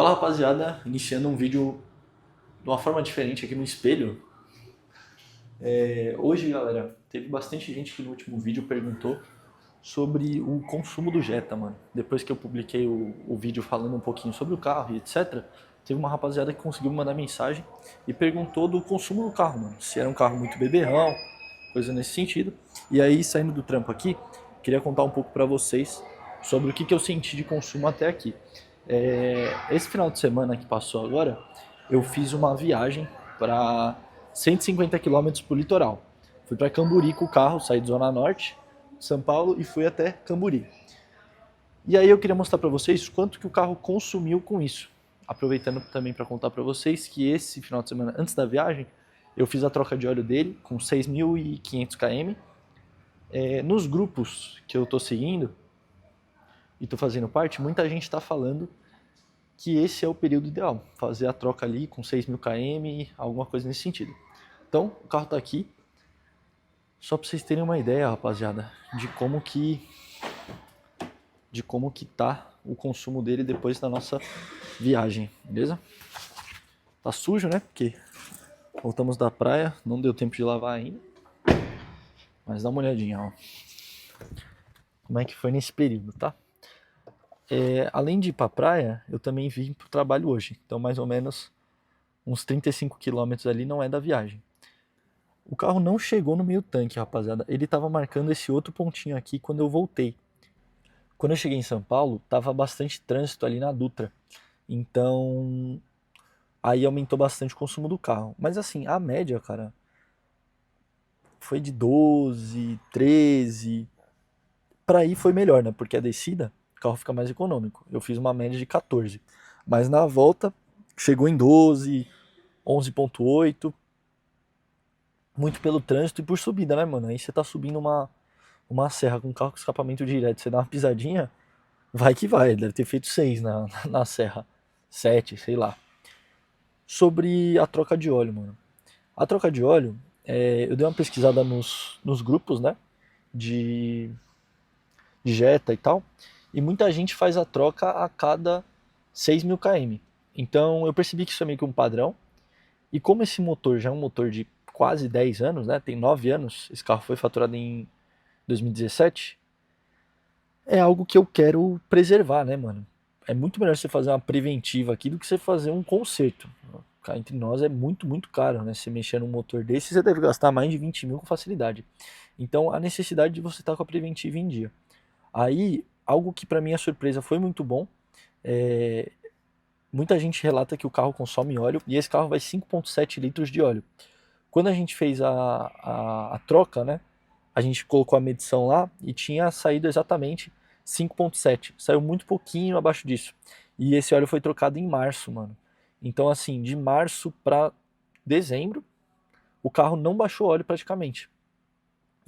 Fala rapaziada, iniciando um vídeo de uma forma diferente aqui no espelho. Hoje, galera, teve bastante gente que no último vídeo perguntou sobre o consumo do Jetta, mano. Depois que eu publiquei o vídeo falando um pouquinho sobre o carro e etc, teve uma rapaziada que conseguiu me mandar mensagem e perguntou do consumo do carro, mano. Se era um carro muito beberrão, coisa nesse sentido. E aí, saindo do trampo aqui, queria contar um pouco pra vocês sobre o que eu senti de consumo até aqui. Esse final de semana que passou agora, eu fiz uma viagem para 150 quilômetros pro litoral. Fui para Camburi com o carro, saí de Zona Norte, São Paulo, e fui até Camburi. E aí eu queria mostrar para vocês quanto que o carro consumiu com isso. Aproveitando também para contar para vocês que esse final de semana, antes da viagem, eu fiz a troca de óleo dele com 6.500 km. Nos grupos que eu estou seguindo e estou fazendo parte, muita gente está falando que esse é o período ideal, fazer a troca ali com 6.000 km, alguma coisa nesse sentido. Então, o carro está aqui, só para vocês terem uma ideia, rapaziada, de como que tá o consumo dele depois da nossa viagem, beleza? Tá sujo, né? Porque voltamos da praia, não deu tempo de lavar ainda. Mas dá uma olhadinha, ó. Como é que foi nesse período, tá? Além de ir pra praia, eu também vim pro trabalho hoje. Então, mais ou menos uns 35 quilômetros ali não é da viagem. O carro não chegou no meio tanque, rapaziada. Ele tava marcando esse outro pontinho aqui quando eu voltei. Quando eu cheguei em São Paulo, tava bastante trânsito ali na Dutra. Então, aí aumentou bastante o consumo do carro. Mas assim, a média, cara, foi de 12, 13. Pra ir foi melhor, né? Porque a descida, o carro fica mais econômico. Eu fiz uma média de 14. Mas na volta, chegou em 12, 11,8. Muito pelo trânsito e por subida, né, mano? Aí você tá subindo uma serra com carro com escapamento direto, você dá uma pisadinha, vai que vai. Deve ter feito 6 na serra. 7, sei lá. Sobre a troca de óleo, mano. A troca de óleo, eu dei uma pesquisada nos grupos, né? De, de Jetta e tal. E muita gente faz a troca a cada 6.000 km. Então eu percebi que isso é meio que um padrão. E como esse motor já é um motor de quase 10 anos, né? Tem 9 anos. Esse carro foi faturado em 2017. É algo que eu quero preservar, né, mano? É muito melhor você fazer uma preventiva aqui do que você fazer um conserto. Cá entre nós é muito, muito caro, né? Você mexer num motor desse, você deve gastar mais de 20 mil com facilidade. Então, a necessidade de você estar com a preventiva em dia. Aí, algo que pra minha surpresa foi muito bom, é... muita gente relata que o carro consome óleo, e esse carro vai 5,7 litros de óleo. Quando a gente fez a troca, né? A gente colocou a medição lá e tinha saído exatamente 5,7. Saiu muito pouquinho abaixo disso. E esse óleo foi trocado em março, mano. Então, assim, de março para dezembro, o carro não baixou óleo praticamente.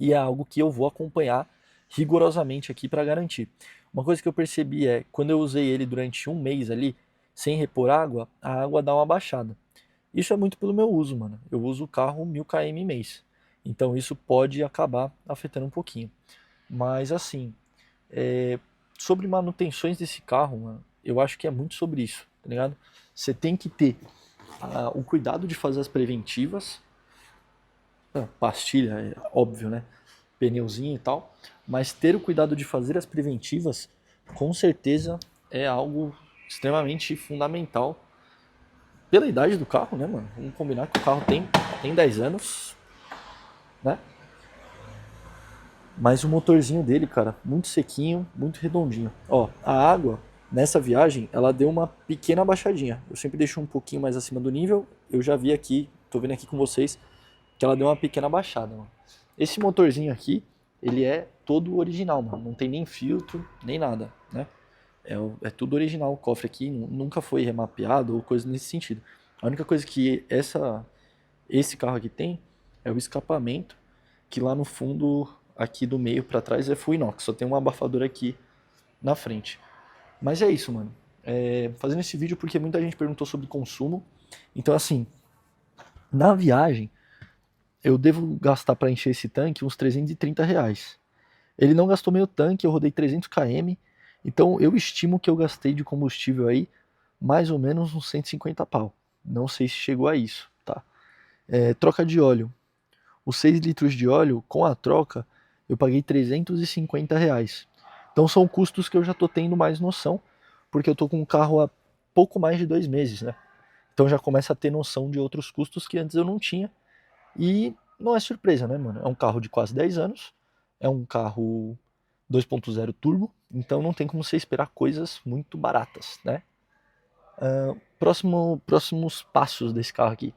E é algo que eu vou acompanhar rigorosamente aqui para garantir. Uma coisa que eu percebi é, quando eu usei ele durante um mês ali, sem repor água, a água dá uma baixada. Isso é muito pelo meu uso, mano. Eu uso o carro 1.000 km mês. Então isso pode acabar afetando um pouquinho. Mas assim, é, sobre manutenções desse carro, mano, eu acho que é muito sobre isso, tá ligado? Você tem que ter o cuidado de fazer as preventivas. Pastilha, é óbvio, né? Pneuzinho e tal. Mas ter o cuidado de fazer as preventivas, com certeza, é algo extremamente fundamental. Pela idade do carro, né, mano? Vamos combinar que o carro tem 10 anos, né? Mas o motorzinho dele, cara, muito sequinho, muito redondinho. Ó, a água nessa viagem, ela deu uma pequena baixadinha. Eu sempre deixo um pouquinho mais acima do nível. Eu já vi aqui, tô vendo aqui com vocês, que ela deu uma pequena baixada, mano. Esse motorzinho aqui, ele é todo original, mano. Não tem nem filtro, nem nada, né? É tudo original. O cofre aqui nunca foi remapeado ou coisa nesse sentido. A única coisa que esse carro aqui tem é o escapamento, que lá no fundo, aqui do meio para trás, é full inox. Só tem um abafador aqui na frente. Mas é isso, mano. Fazendo esse vídeo porque muita gente perguntou sobre consumo. Então, assim, na viagem, eu devo gastar para encher esse tanque uns R$ 330. Ele não gastou meio tanque, eu rodei 300 km. Então, eu estimo que eu gastei de combustível aí mais ou menos uns 150 pau. Não sei se chegou a isso, tá? Troca de óleo. Os 6 litros de óleo, com a troca, eu paguei R$ 350. Então são custos que eu já tô tendo mais noção, porque eu tô com um carro há pouco mais de 2 meses, né? Então já começa a ter noção de outros custos que antes eu não tinha. E não é surpresa, né, mano? É um carro de quase 10 anos, é um carro 2.0 turbo, então não tem como você esperar coisas muito baratas, né? Próximos passos desse carro aqui.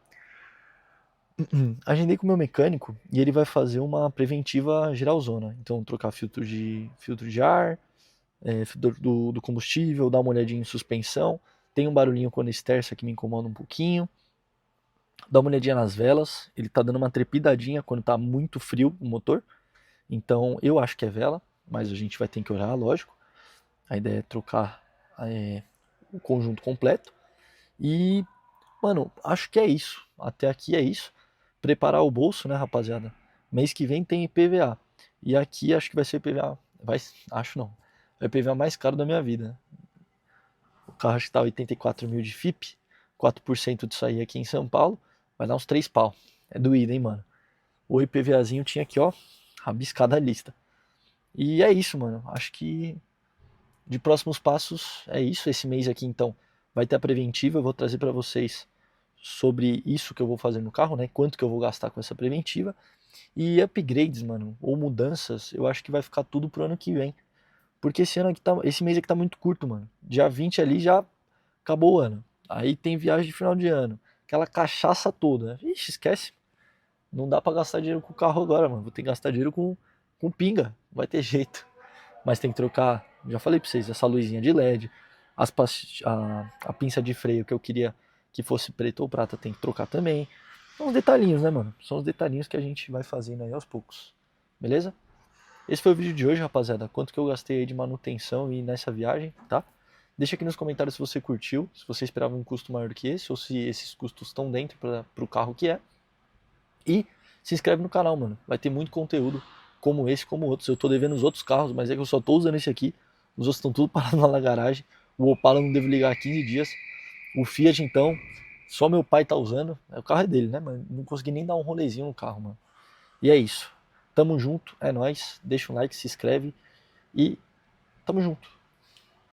Agendei com o meu mecânico e ele vai fazer uma preventiva geralzona. Então, trocar filtro de ar, filtro do combustível, dar uma olhadinha em suspensão. Tem um barulhinho quando esterça que me incomoda um pouquinho. Dá uma olhadinha nas velas. Ele tá dando uma trepidadinha quando tá muito frio o motor. Então, eu acho que é vela, mas a gente vai ter que olhar, lógico. A ideia é trocar o conjunto completo. E, mano, acho que é isso. Até aqui é isso. Preparar o bolso, né, rapaziada? Mês que vem tem IPVA. E aqui acho que vai ser IPVA. Acho não. É o IPVA mais caro da minha vida. O carro acho que tá 84 mil de FIP. 4% disso aí aqui em São Paulo. Vai dar uns 3 pau. É doído, hein, mano? O IPVAzinho tinha aqui, ó. Rabiscada a lista. E é isso, mano. Acho que de próximos passos é isso. Esse mês aqui, então, vai ter a preventiva. Eu vou trazer para vocês sobre isso que eu vou fazer no carro, né? Quanto que eu vou gastar com essa preventiva. E upgrades, mano, ou mudanças, eu acho que vai ficar tudo pro ano que vem. Porque esse mês aqui tá muito curto, mano. Dia 20 ali já acabou o ano. Aí tem viagem de final de ano. Aquela cachaça toda. Ixi, esquece. Não dá pra gastar dinheiro com o carro agora, mano. Vou ter que gastar dinheiro com pinga. Não vai ter jeito. Mas tem que trocar, já falei pra vocês, essa luzinha de LED, a pinça de freio que eu queria que fosse preta ou prata tem que trocar também. São os detalhinhos, né, mano? São os detalhinhos que a gente vai fazendo aí aos poucos. Beleza? Esse foi o vídeo de hoje, rapaziada. Quanto que eu gastei aí de manutenção e nessa viagem, tá? Deixa aqui nos comentários se você curtiu, se você esperava um custo maior do que esse, ou se esses custos estão dentro pro carro que é. E se inscreve no canal, mano. Vai ter muito conteúdo como esse, como outros. Eu tô devendo os outros carros, mas é que eu só tô usando esse aqui. Os outros estão tudo parados lá na garagem. O Opala não devo ligar há 15 dias. O Fiat, então, só meu pai tá usando. O carro é dele, né, mano? Não consegui nem dar um rolezinho no carro, mano. E é isso. Tamo junto, é nóis. Deixa um like, se inscreve e tamo junto.